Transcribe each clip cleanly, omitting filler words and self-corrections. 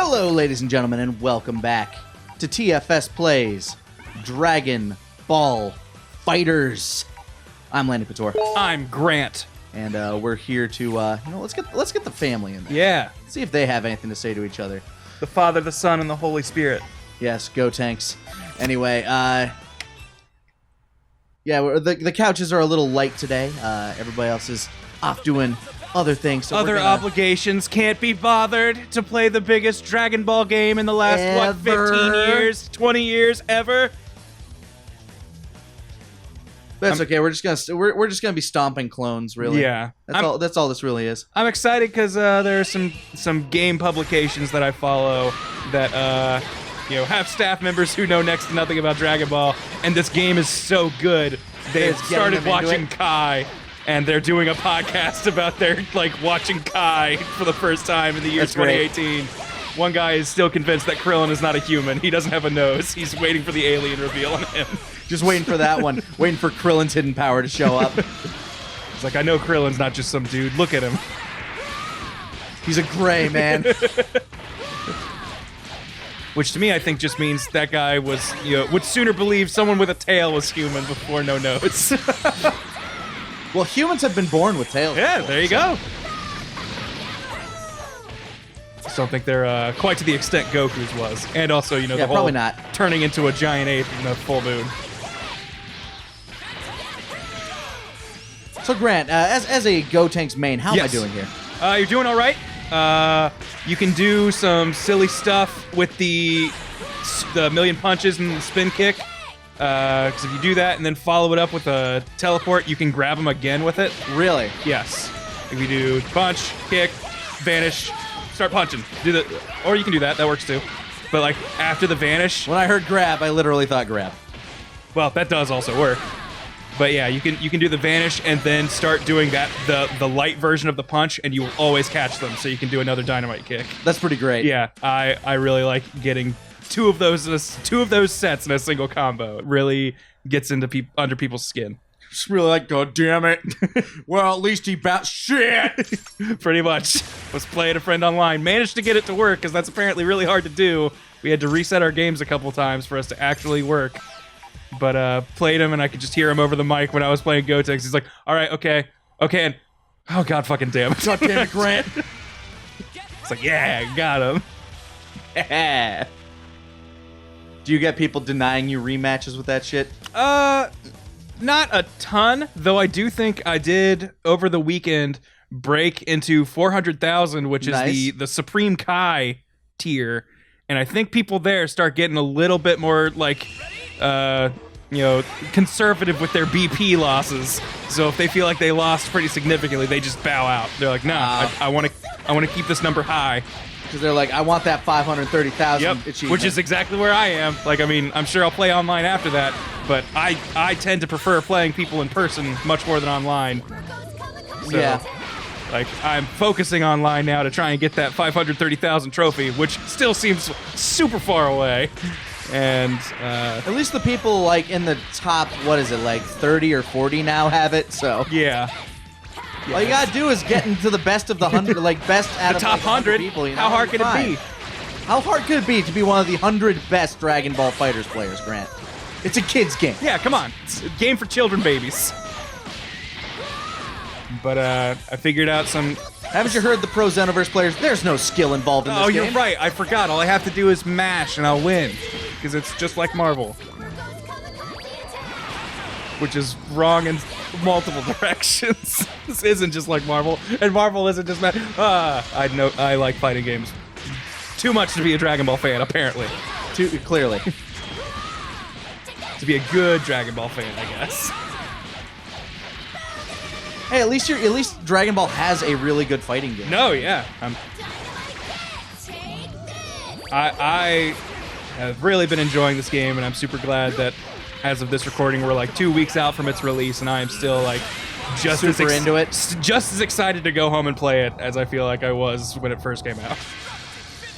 Hello, ladies and gentlemen, and welcome back to TFS Plays Dragon Ball Fighterz. I'm Lanny Pator. I'm Grant. And we're here to, let's get the family in there. Yeah. See if they have anything to say to each other. The Father, the Son, and the Holy Spirit. Yes, go Tanks. Anyway, the couches are a little light today. Everybody else is off doing other things. So other obligations, can't be bothered to play the biggest Dragon Ball game in the last, 15 years, 20 years, ever? That's okay. We're just gonna be stomping clones, really. Yeah. That's all this really is. I'm excited because there are some game publications that I follow that have staff members who know next to nothing about Dragon Ball, and this game is so good. They've started watching Kai, and they're doing a podcast about their watching Kai for the first time in the year 2018. Great. One guy is still convinced that Krillin is not a human. He doesn't have a nose. He's waiting for the alien reveal on him. Just waiting for that one. Waiting for Krillin's hidden power to show up. He's like, I know Krillin's not just some dude. Look at him. He's a gray man. Which to me, I think just means that guy was, would sooner believe someone with a tail was human before no nose. Well, humans have been born with tails. Yeah, there you go. Just don't think they're quite to the extent Goku's was. And also, the whole probably not. Turning into a giant ape in the full moon. So Grant, as a Gotenks main, how am I doing here? You're doing all right. You can do some silly stuff with the million punches and the spin kick. Because if you do that and then follow it up with a teleport, you can grab them again with it. Really? Yes. If you do punch, kick, vanish, start punching. Or you can do that. That works too. But after the vanish, when I heard grab, I literally thought grab. Well, that does also work. But yeah, you can do the vanish and then start doing that the light version of the punch, and you will always catch them. So you can do another dynamite kick. That's pretty great. Yeah, I really like getting two of those sets in a single combo. It really gets into under people's skin. Just really like, God damn it. Well, at least he bat shit. Pretty much. Was playing a friend online. Managed to get it to work because that's apparently really hard to do. We had to reset our games a couple times for us to actually work. But played him, and I could just hear him over the mic when I was playing Gotenks. He's like, all right, okay, and oh god fucking damn it. God damn it, Grant. It's like, yeah, got him. Yeah. Do you get people denying you rematches with that shit? Not a ton, though I do think I did over the weekend break into 400,000, which is the Supreme Kai tier, and I think people there start getting a little bit more conservative with their BP losses. So if they feel like they lost pretty significantly, they just bow out. They're like, nah, I want to keep this number high. Because they're like, I want that 530,000 achievement. Which is exactly where I am. I'm sure I'll play online after that, but I tend to prefer playing people in person much more than online. So, yeah. I'm focusing online now to try and get that 530,000 trophy, which still seems super far away. And at least the people in the top, 30 or 40 now have it, so. Yeah. All you gotta do is get into the best of the 100, best out of the top 100 people. How hard could it be? How hard could it be to be one of the 100 best Dragon Ball Fighterz players, Grant? It's a kid's game. Yeah, come on. It's a game for children babies. But I figured out some... Haven't you heard the Pro Xenoverse players? There's no skill involved in this game. Oh, you're right. I forgot. All I have to do is mash and I'll win. Because it's just like Marvel. Which is wrong in multiple directions. This isn't just like Marvel. And Marvel isn't just... I like fighting games. Too much to be a Dragon Ball fan, apparently. Clearly. To be a good Dragon Ball fan, I guess. Hey, at least Dragon Ball has a really good fighting game. No, yeah. I have really been enjoying this game, and I'm super glad that as of this recording, we're 2 weeks out from its release, and I am still just super into it. Just as excited to go home and play it as I feel like I was when it first came out.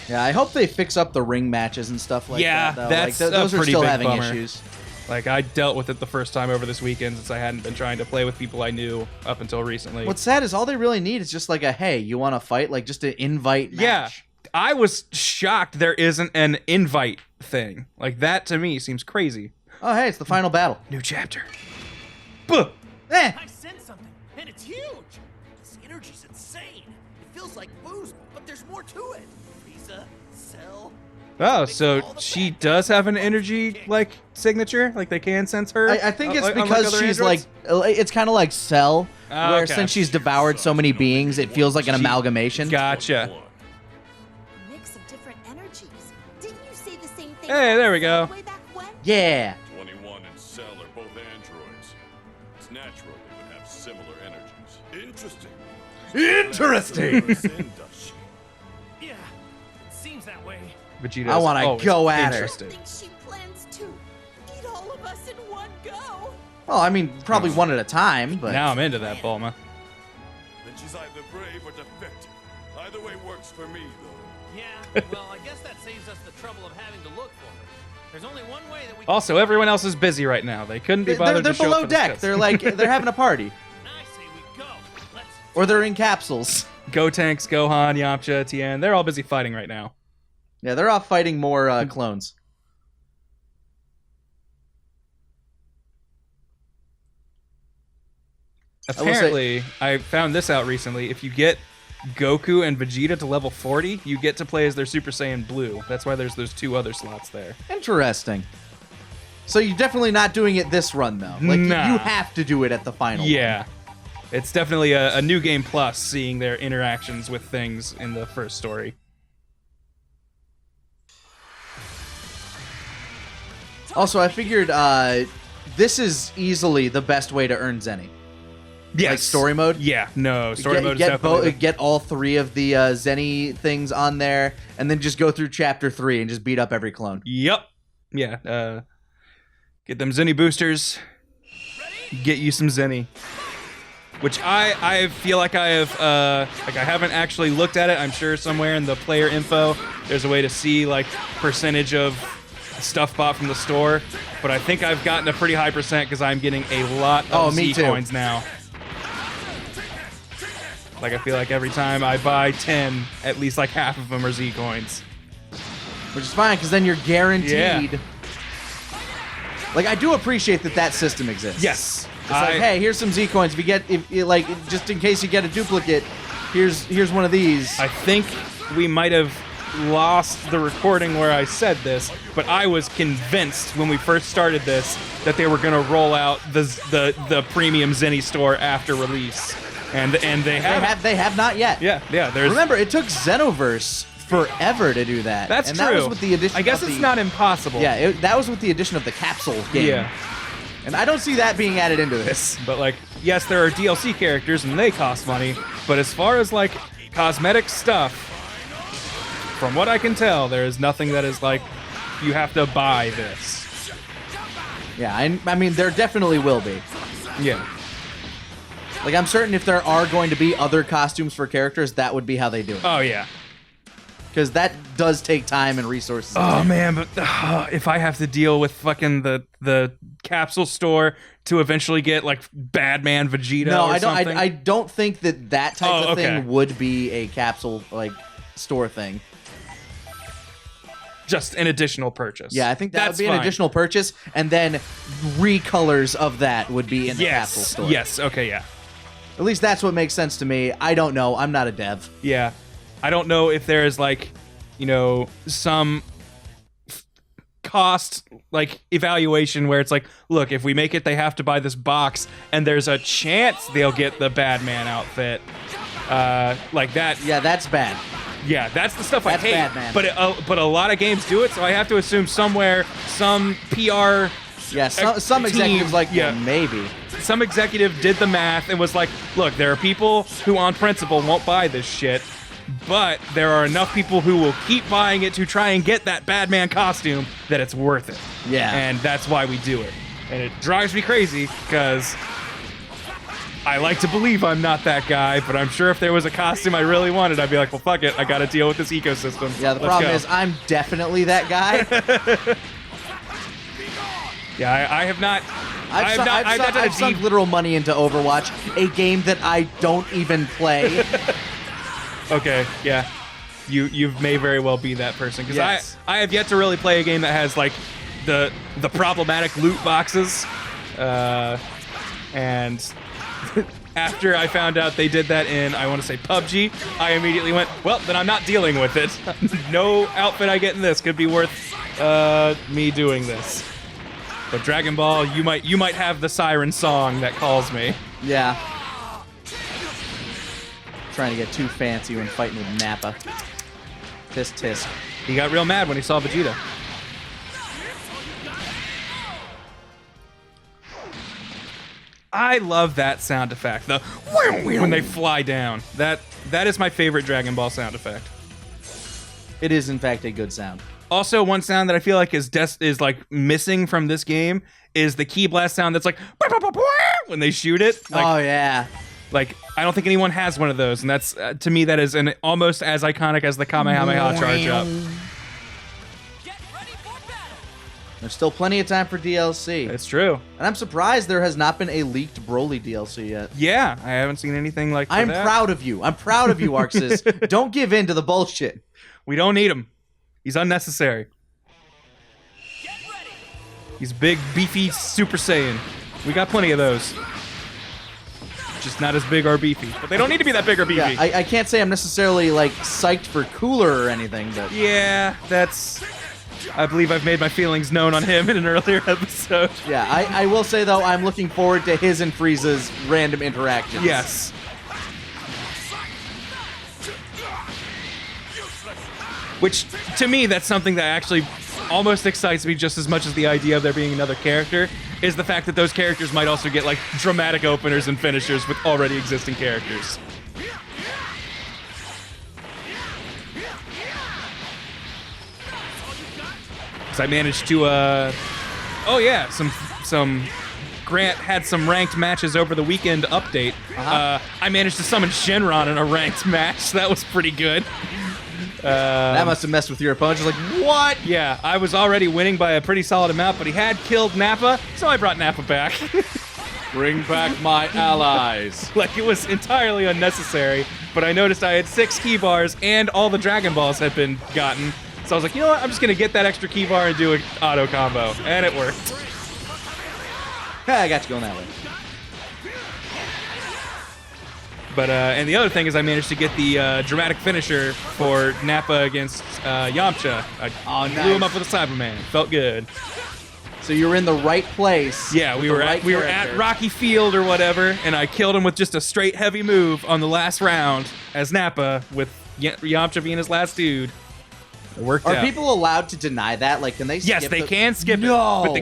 Yeah, I hope they fix up the ring matches and stuff like that. Yeah, that's those a pretty are still big having bummer. issues. I dealt with it the first time over this weekend since I hadn't been trying to play with people I knew up until recently. What's sad is all they really need is just a, hey, you want to fight? Just an invite match. Yeah. I was shocked there isn't an invite thing. Like, that to me seems crazy. Oh, hey, it's the final battle. New chapter. Buh! Eh. I sense something, and it's huge. This energy's insane. It feels like boost, but there's more to it. Frieza, Cell. Oh, so she does have an energy, like, signature? Like, they can sense her? I think it's unlike because other she's androids? like, it's kind of like Cell, Oh, where okay. since she's devoured so many beings, it feels like an amalgamation. Gotcha. Mix of different energies. Didn't you say the same thing? Hey, there we go. Way back when? Yeah. 21 and Cell are both androids. It's natural they would have similar energies. Interesting. Interesting. Does she? Yeah, it seems that way. Vegeta's I wanna always go at her. I interested. think she plans to eat all of us in one go. Well, I mean, probably one at a time, but Now I'm into that, Bulma. Then she's either brave or defective. Either way works for me, though. Yeah, well, I guess that saves us the trouble of having to look for her. There's only one way that we can... Also, everyone else is busy right now. They couldn't be bothered they're to show up below for this deck. cutscene. They're like they're having a party, I say we go. Let's... or they're in capsules. Gotenks, Gohan, Yamcha, Tien, they're all busy fighting right now. Yeah, they're off fighting more clones. will say- Apparently, I found this out recently. If you get Goku and Vegeta to level 40, you get to play as their Super Saiyan Blue. That's why there's those 2 other slots there. Interesting. So you're definitely not doing it this run though. Like Nah. you have to do it at the final. Yeah. It's definitely a new game plus, seeing their interactions with things in the first story. Also, I figured this is easily the best way to earn Zenny. Yes. Like story mode? Yeah, no, story mode is get definitely... get all 3 of the Zenny things on there, and then just go through chapter 3 and just beat up every clone. Yep. Yeah, get them Zenny boosters. Get you some Zenny. Which I feel like I have, like I haven't actually looked at it. I'm sure somewhere in the player info, there's a way to see like percentage of stuff bought from the store. But I think I've gotten a pretty high percent because I'm getting a lot of me Z too. coins now. Like I feel like every time I buy 10, at least like half of them are Z coins. Which is fine, because then you're guaranteed. Yeah. Like, I do appreciate that system exists. Yes. It's like, hey, here's some Z coins. If you like, just in case you get a duplicate, here's one of these. I think we might have lost the recording where I said this, but I was convinced when we first started this that they were going to roll out the premium Zenny store after release, and they have. They have not yet. Yeah. There's. Remember, it took Xenoverse forever to do that. That's and true. That was with the addition. I guess of it's the- not impossible. Yeah, that was with the addition of the capsule game. Yeah. And I don't see that being added into this. But like, yes, there are DLC characters and they cost money, but as far as like cosmetic stuff, from what I can tell, there is nothing that is like you have to buy this. Yeah, I mean, there definitely will be. Yeah. Like, I'm certain if there are going to be other costumes for characters, that would be how they do it. Oh yeah. Because that does take time and resources. Oh man, but if I have to deal with fucking the capsule store to eventually get like Badman Vegeta No, or I don't. something. I don't think that type Oh, of okay. thing would be a capsule like store thing. Just an additional purchase. Yeah, I think that That's would be fine. an additional purchase, and then recolors of that would be in the Yes. capsule store. Yes. Okay. Yeah. At least that's what makes sense to me. I don't know. I'm not a dev. Yeah. I don't know if there is like, some cost like evaluation where it's like, look, if we make it, they have to buy this box, and there's a chance they'll get the Badman outfit. Like that. Yeah, that's bad. Yeah, that's the stuff That's I hate. Badman. But a lot of games do it, so I have to assume somewhere some PR. Yeah, some team, executives like, yeah. well, maybe. Some executive did the math and was like, look, there are people who on principle won't buy this shit, but there are enough people who will keep buying it to try and get that Badman costume that it's worth it. Yeah. And that's why we do it. And it drives me crazy because I like to believe I'm not that guy, but I'm sure if there was a costume I really wanted, I'd be like, well, fuck it, I gotta deal with this ecosystem. Yeah, the Let's problem go. is I'm definitely that guy. Yeah, I have not. I've done a sunk deep- literal money into Overwatch, a game that I don't even play. Okay, yeah. you may very well be that person, because Yes. I have yet to really play a game that has like the problematic loot boxes, and after I found out they did that in, I want to say PUBG, I immediately went, well, then I'm not dealing with it. No outfit I get in this could be worth me doing this. But Dragon Ball, you might have the siren song that calls me. Yeah. Trying to get too fancy when fighting with Nappa. Tisk tisk. He got real mad when he saw Vegeta. I love that sound effect. The when they fly down. That is my favorite Dragon Ball sound effect. It is in fact a good sound. Also, one sound that I feel like is like missing from this game is the key blast sound that's like when they shoot it. Like, Oh yeah. like I don't think anyone has one of those, and that's to me that is an almost as iconic as the Kamehameha charge up. Get ready for battle. There's still plenty of time for DLC. It's true. And I'm surprised there has not been a leaked Broly DLC yet. Yeah, I haven't seen anything like I'm that. proud of you. I'm proud of you, Arxis. Don't give in to the bullshit. We don't need him. He's unnecessary. Get ready. He's big, beefy Super Saiyan. We got plenty of those. Just not as big or beefy. But they don't need to be that big or beefy. Yeah, I can't say I'm necessarily like psyched for Cooler or anything, but Yeah, that's... I believe I've made my feelings known on him in an earlier episode. yeah, I will say though I'm looking forward to his and Frieza's random interactions. Yes. Which, to me, that's something that actually almost excites me just as much as the idea of there being another character, is the fact that those characters might also get, like, dramatic openers and finishers with already existing characters. Because I managed to, oh yeah, some Grant had some ranked matches over the weekend update. I managed to summon Shenron in a ranked match. That was pretty good. That must have messed with your opponent. Just like, what? Yeah, I was already winning by a pretty solid amount, but he had killed Nappa, so I brought Nappa back. Bring back my allies. Like, it was entirely unnecessary, but I noticed I had 6 key bars and all the Dragon Balls had been gotten. So I was like, you know what, I'm just gonna get that extra key bar and do an auto combo. And it worked. I got you going that way. But, and the other thing is I managed to get the dramatic finisher for Nappa against Yamcha. I blew him up with a Cyberman. Felt good. So you were in the right place. Yeah, with we the were right at character. Rocky Field or whatever, and I killed him with just a straight heavy move on the last round as Nappa with Yamcha being his last dude. It worked Are out. people allowed to deny that? Like, can they skip Yes, they the- can skip No. it. But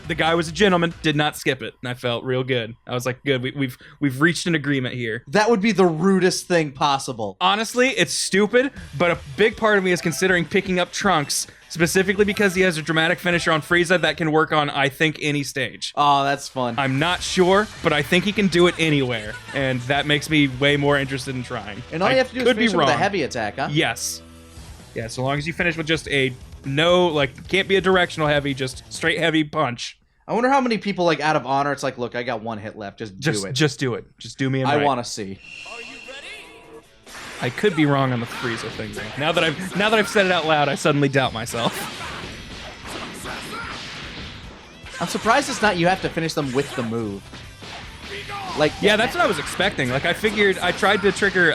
the guy was a gentleman, did not skip it, and I felt real good. I was like, good, we've reached an agreement here. That would be the rudest thing possible. Honestly, it's stupid, but a big part of me is considering picking up Trunks, specifically because he has a dramatic finisher on Frieza that can work on, I think, any stage. Oh, that's fun. I'm not sure, but I think he can do it anywhere, and that makes me way more interested in trying. And all I you have to do is could be finish it with a wrong. heavy attack, huh? Yes. Yeah, so long as you finish with just a no, like, can't be a directional heavy, just straight heavy punch. I wonder how many people, like, out of honor, it's like, look, I got 1 hit left. Just do it. Just do it. Just do me in I right. want to see. Are you ready? I could be wrong on the Frieza thing, though. Now that I've said it out loud, I suddenly doubt myself. I'm surprised it's not you have to finish them with the move. Like, Yeah, that's what I was expecting. Like, I figured I tried to trigger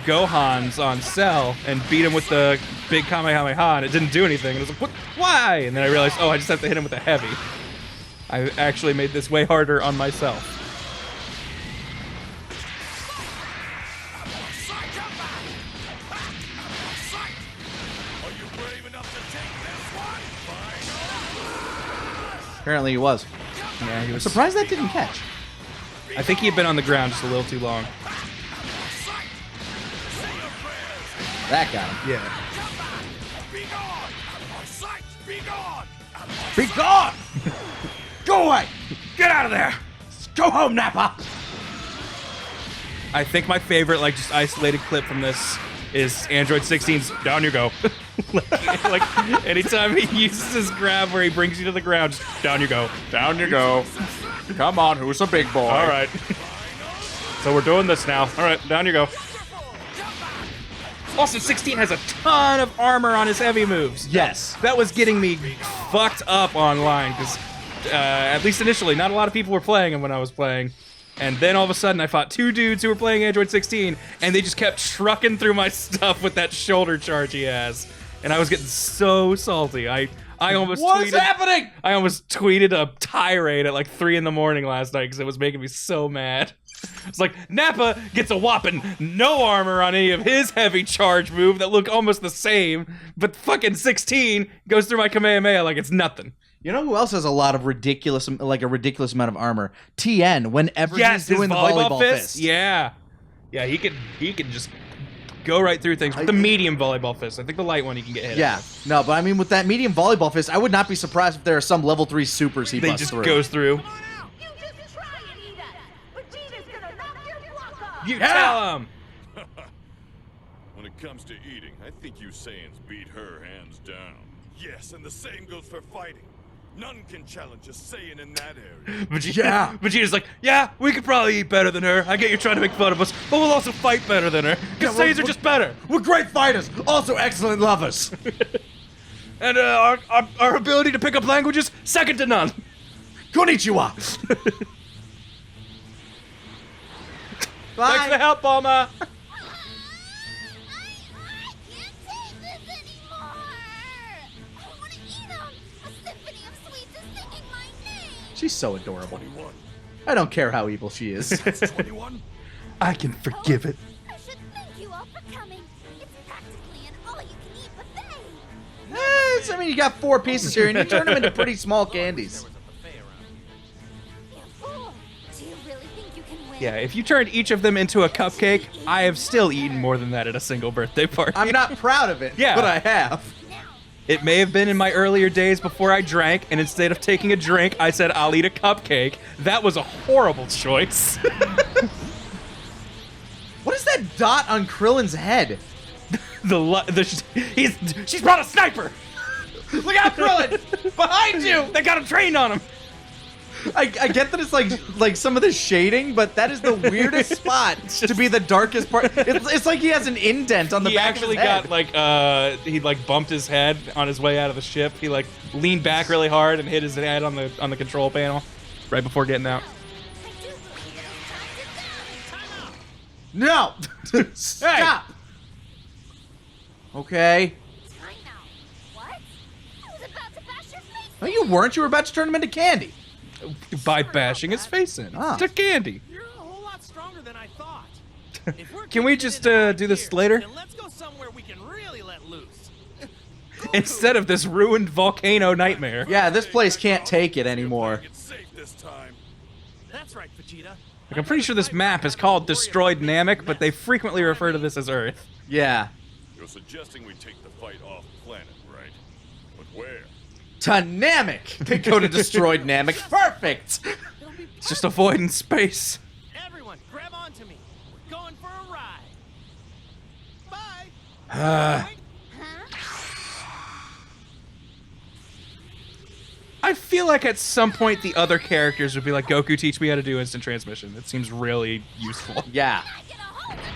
Gohan's on Cell and beat him with the big Kamehameha, and it didn't do anything. And I was like, what? Why? And then I realized, oh, I just have to hit him with a heavy. I actually made this way harder on myself. Are you brave enough to take this one? apparently he was. Yeah, he was Surprised that didn't catch. I think he had been on the ground just a little too long. That got him. Yeah. Be gone! Sight, be gone! Be gone! Go away! Get out of there! Go home, Nappa! I think my favorite, like, just isolated clip from this is Android 16's "Down You Go." like, anytime he uses his grab where he brings you to the ground, just down you go. Down you go. Come on, who's a big boy? All right. So we're doing this now. All right, down you go. Also, 16 has a ton of armor on his heavy moves. Yes. That was getting me fucked up online, because at least initially, not a lot of people were playing him when I was playing. And then all of a sudden, I fought 2 dudes who were playing Android 16, and they just kept trucking through my stuff with that shoulder charge he has. And I was getting so salty. I almost What's tweeted, happening? I almost tweeted a tirade at like 3 in the morning last night because it was making me so mad. It's like, Nappa gets a whopping no armor on any of his heavy charge move that look almost the same, but fucking 16 goes through my Kamehameha like it's nothing. You know who else has a lot of ridiculous amount of armor? TN. Whenever he's doing the volleyball fist. Yeah, he can just go right through things with the medium volleyball fist. I think the light one he can get hit. Yeah, no, but I mean with that medium volleyball fist, I would not be surprised if there are some level 3 supers he busts through. Goes through. Come on out. You just try it, Ida. Vegeta's gonna knock your block off. You tell him. When it comes to eating, I think you Saiyans beat her hands down. Yes, and the same goes for fighting. None can challenge a Saiyan in that area. Vegeta's like, yeah, we could probably eat better than her. I get you're trying to make fun of us, but we'll also fight better than her. Because Saiyans are just better. We're great fighters, also excellent lovers. And our ability to pick up languages, second to none. Konnichiwa. Bye. Thanks for the help, Bulma. She's so adorable. I don't care how evil she is. 21? I can forgive it. I should thank you all for coming. It's practically an all-you-can-eat buffet. I mean, you got 4 pieces here, and you turn them into pretty small candies. You fool. Do you really think you can win? Yeah, if you turned each of them into a cupcake, I have still eaten more than that at a single birthday party. I'm not proud of it, Yeah. but I have. It may have been in my earlier days before I drank, and instead of taking a drink, I said, I'll eat a cupcake. That was a horrible choice. What is that dot on Krillin's head? She's brought a sniper! Look out, Krillin! Behind you! They got him trained on him! I get that it's like some of the shading, but that is the weirdest spot to be the darkest part. It's like he has an indent on the He back actually of his head. got, like, he, like, bumped his head on his way out of the ship. He, like, leaned back really hard and hit his head on the control panel right before getting out. No! Stop! Okay. Time out. What? I was about to bash your face. No, you weren't. You were about to turn him into candy. By bashing his face in. Ah. To candy. You're a whole lot stronger than I thought. If we're Can we keeping just it around do this here, later? then let's go somewhere we can really let loose. Instead of this ruined volcano nightmare. Yeah, this place can't take it anymore. It's safe this time. That's right, Vegeta. Like, I'm pretty sure this map is called Destroyed Namek, but they frequently refer to this as Earth. Yeah. You're suggesting we take the fight off planet, right? But where? To Namek! They go to destroyed Namek. Perfect! It's just avoiding space. Everyone, grab onto me. We're going for a ride. Bye. Huh? I feel like at some point the other characters would be like, Goku, teach me how to do instant transmission. It seems really useful. Yeah. Get a hold of me.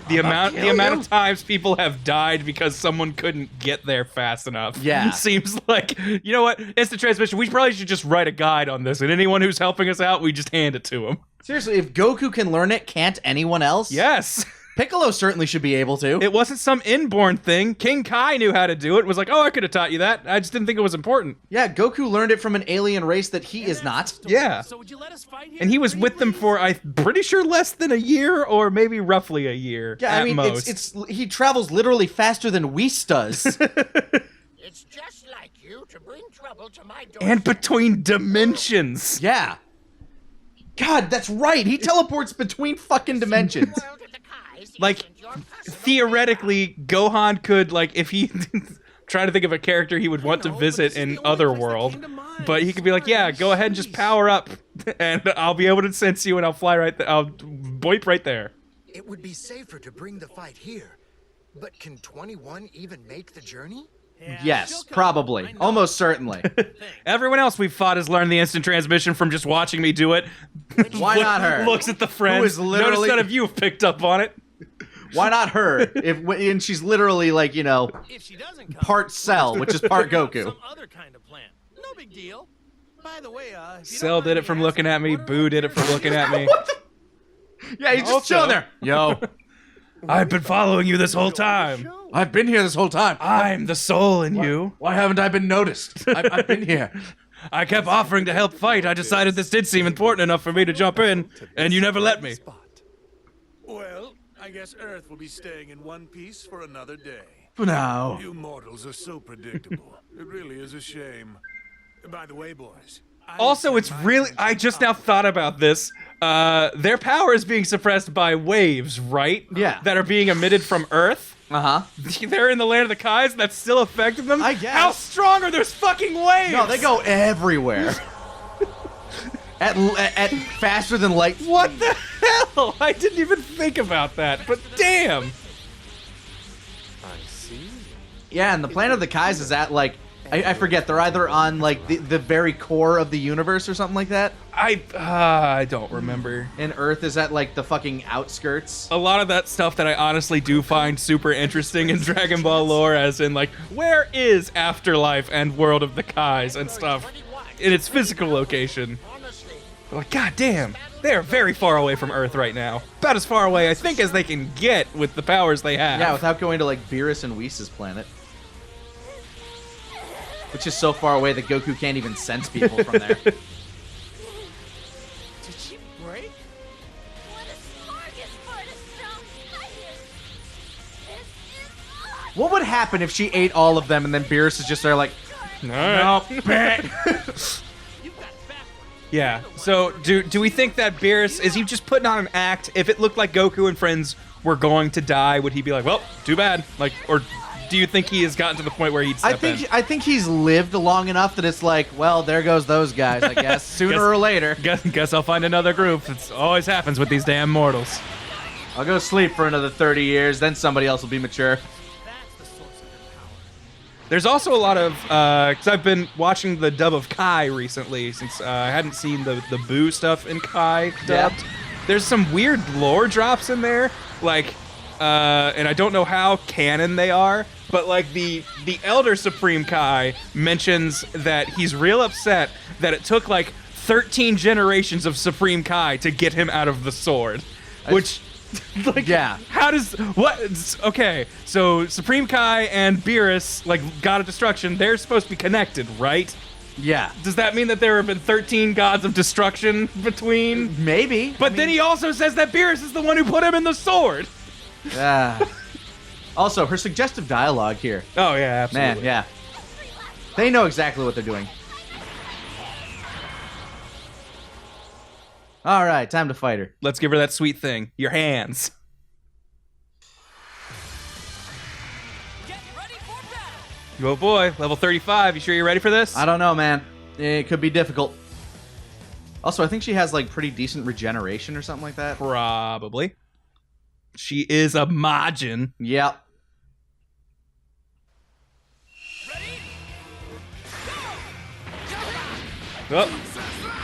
The kill amount you. of times people have died because someone couldn't get there fast enough. Yeah. Seems like, you know what? Instant transmission, we probably should just write a guide on this, and anyone who's helping us out, we just hand it to them. Seriously, if Goku can learn it, can't anyone else? Yes. Piccolo certainly should be able to. It wasn't some inborn thing. King Kai knew how to do it. Was like, oh, I could have taught you that. I just didn't think it was important. Yeah, Goku learned it from an alien race that he is not. Yeah. So would you let us fight here? And he was Pretty with them please? for, I'm pretty sure, less than a year, or maybe roughly a year. Yeah, at I mean, most. it's he travels literally faster than Whis does. It's just like you to bring trouble to my door. And between dimensions. Yeah. God, that's right. He teleports between fucking dimensions. World of the Kais Like, isn't your personal theoretically, Gohan could, like, if he... trying to think of a character he would want to know, but visit this is in the only place that Otherworld. came to mind. But he could be like, yeah, go ahead and just power up, and I'll be able to sense you, and I'll fly right there. I'll boip right there. It would be safer to bring the fight here. But can 21 even make the journey? Yeah, she'll Yes, come. I probably. know. Almost certainly. Everyone else we've fought has learned the instant transmission from just watching me do it. Why not her? Looks at the friends. is literally- Notice none of you have picked up on it. Why not her? And she's literally like, you know, If she doesn't come, part Cell, which is part Goku. some other kind of plan. No big deal. By the way, if you Cell don't did mind it me from asking, looking at me. what Boo did it from looking at me. Yeah, he's just Also- chilling there. Yo, I've been following you this whole time. I've been here this whole time. I'm the soul in you. Why haven't I been noticed? I've been here. I kept offering to help fight. I decided this did seem important enough for me to jump in, and you never let me. Well, I guess Earth will be staying in one piece for another day. For now. You mortals are so predictable. It really is a shame. By the way, boys. Also, it's really... I just now thought about this. Their power is being suppressed by waves, right? Yeah. That are being emitted from Earth. Uh-huh. They're in the land of the Kais, and that's still affecting them? I guess. How strong are those fucking waves? No, they go everywhere. at faster than light. What the hell? I didn't even think about that, but damn. Yeah, and the planet of the Kais is at, like, I forget, they're either on, like, the very core of the universe or something like that. I don't remember. And Earth is at, like, the fucking outskirts. A lot of that stuff that I honestly do find super interesting in Dragon Ball lore, as in, like, where is Afterlife and World of the Kais and stuff in its physical location? But like, god damn, they are very far away from Earth right now. About as far away, I think, as they can get with the powers they have. Yeah, without going to, like, Beerus and Whis' planet. Which is so far away that Goku can't even sense people from there. Did she break? What a smorgasbord of strong fighters! This is awesome! What would happen if she ate all of them and then Beerus is just there like, No. You've got it backwards. Yeah. So do we think that Beerus, is he just putting on an act? If it looked like Goku and friends were going to die, would he be like, well, too bad? Like, or do you think he has gotten to the point where he'd step in? I think he's lived long enough that it's like, well, there goes those guys, I guess. Sooner or later. Guess I'll find another group. It always happens with these damn mortals. I'll go sleep for another 30 years, then somebody else will be mature. That's the source of their power. There's also a lot of, because I've been watching the dub of Kai recently, since I hadn't seen the Boo stuff in Kai dubbed. Yeah. There's some weird lore drops in there, like, and I don't know how canon they are, but like the Elder Supreme Kai mentions that he's real upset that it took like 13 generations of Supreme Kai to get him out of the sword, which... Like, Yeah. How does what? Okay, so Supreme Kai and Beerus, like God of Destruction, they're supposed to be connected, right? Yeah. Does that mean that there have been 13 gods of destruction between? Maybe. But then he also says that Beerus is the one who put him in the sword. Also, her suggestive dialogue here. Oh yeah, absolutely. Man, yeah. They know exactly what they're doing. All right, time to fight her. Let's give her that sweet thing. Your hands. Get ready for battle. Oh boy, level 35. You sure you're ready for this? I don't know, man. It could be difficult. Also, I think she has, like, pretty decent regeneration or something like that. Probably. She is a Majin. Yep. Oh,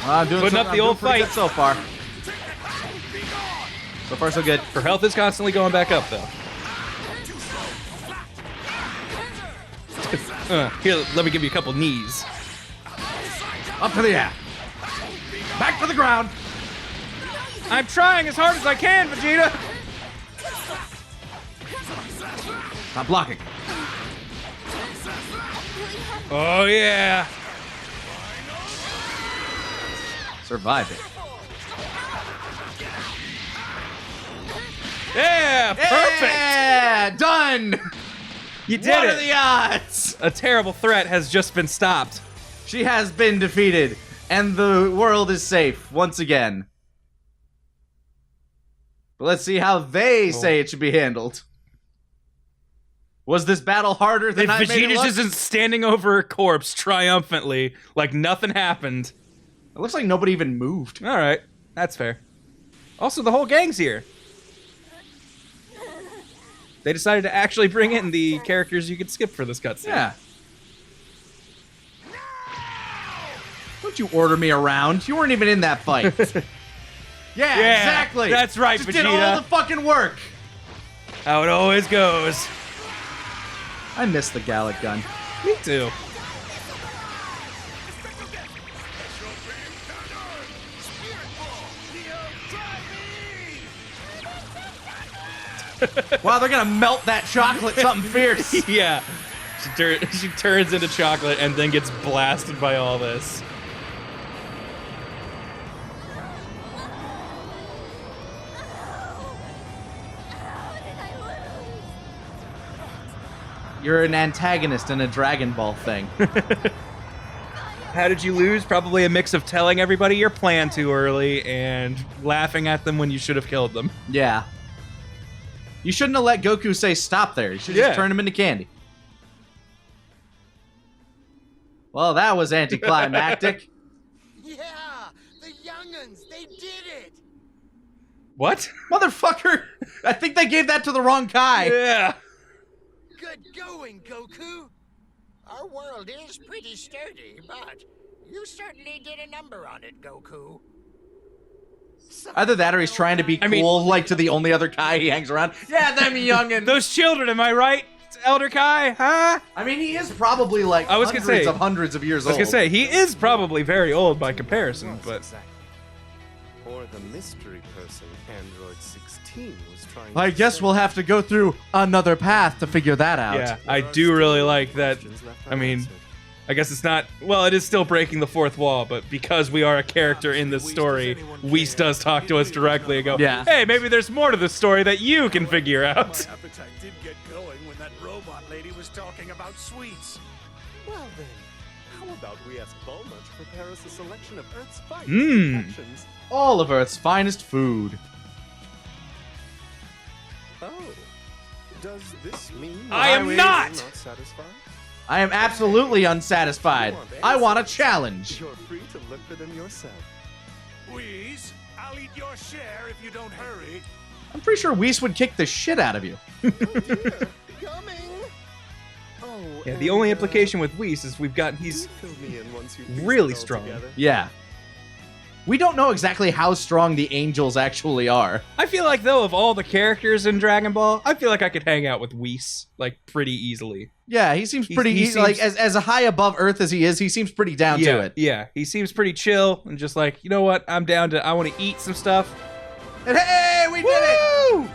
I'm doing Putting up the old pretty fight. good so far. So far, so good. her health is constantly going back up, though. Here, let me give you a couple knees. Up to the air. Back to the ground. I'm trying as hard as I can, Vegeta. Stop blocking. Oh yeah. Survive it. Yeah, perfect. Yeah, done. You did What it. are the odds? A terrible threat has just been stopped. She has been defeated, and the world is safe once again. But let's see how they say it should be handled. Was this battle harder than I made it Vegeta look? just isn't standing over a corpse triumphantly, like nothing happened. It looks like nobody even moved. All right, that's fair. Also, the whole gang's here. They decided to actually bring in the characters you could skip for this cutscene. Yeah. Don't you order me around. You weren't even in that fight. Yeah, Yeah, exactly. that's right, Just did Vegeta. all the fucking work. How it always goes. I miss the Gallic gun. Me too. Wow, they're gonna melt that chocolate something fierce. Yeah. She turns into chocolate and then gets blasted by all this. You're an antagonist in a Dragon Ball thing. How did you lose? Probably a mix of telling everybody your plan too early and laughing at them when you should have killed them. Yeah. You shouldn't have let Goku say stop there. You should just turn him into candy. Well, that was anticlimactic. Yeah, the young'uns, they did it. What? Motherfucker! I think they gave that to the wrong guy. Yeah. Good going, Goku. Our world is pretty sturdy, but you certainly did a number on it, Goku. Either that or he's trying to be cool, like to the only other Kai he hangs around. Yeah, them youngins. Those children, am I right? Elder Kai, huh? I mean, he is probably like hundreds of years old. I was gonna say, he is probably very old by comparison, but... Or the mystery person, Android 16, was trying I guess we'll have to go through another path to figure that out. Yeah, I do really like that. I mean, I guess it's not... Well, it is still breaking the fourth wall, but because we are a character in this story, Whis does talk to us directly and go, hey, maybe there's more to the story that you can figure out. My appetite did get going when that robot lady was talking about sweets. Well then, how about we ask Bulma to prepare us a selection of Earth's finest actions? All of Earth's finest food. Oh, does this mean I am not satisfied? I am absolutely unsatisfied. I want a challenge. You're free to look for them yourself. Whis, I'll eat your share if you don't hurry. I'm pretty sure Whis would kick the shit out of you. Oh dear, coming. Oh, Yeah, the only implication with Whis is he's fill me in once you really strong. Yeah. We don't know exactly how strong the angels actually are. I feel like, though, of all the characters in Dragon Ball, I feel like I could hang out with Whis, like, pretty easily. Yeah, he seems pretty easy. Like, as high above Earth as he is, he seems pretty down to it. Yeah, he seems pretty chill and just like, you know what, I want to eat some stuff. And hey, we did it!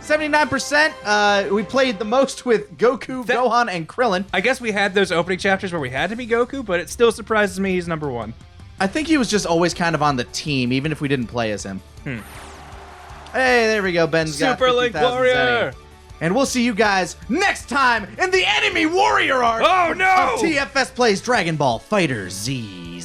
79%. We played the most with Goku, Gohan, and Krillin. I guess we had those opening chapters where we had to be Goku, but it still surprises me he's number one. I think he was just always kind of on the team, even if we didn't play as him. Hey, there we go. Ben's got Super Link 50,000 Warrior! Zenny. And we'll see you guys next time in the Enemy Warrior arc Oh no! of TFS Plays Dragon Ball Fighter Z.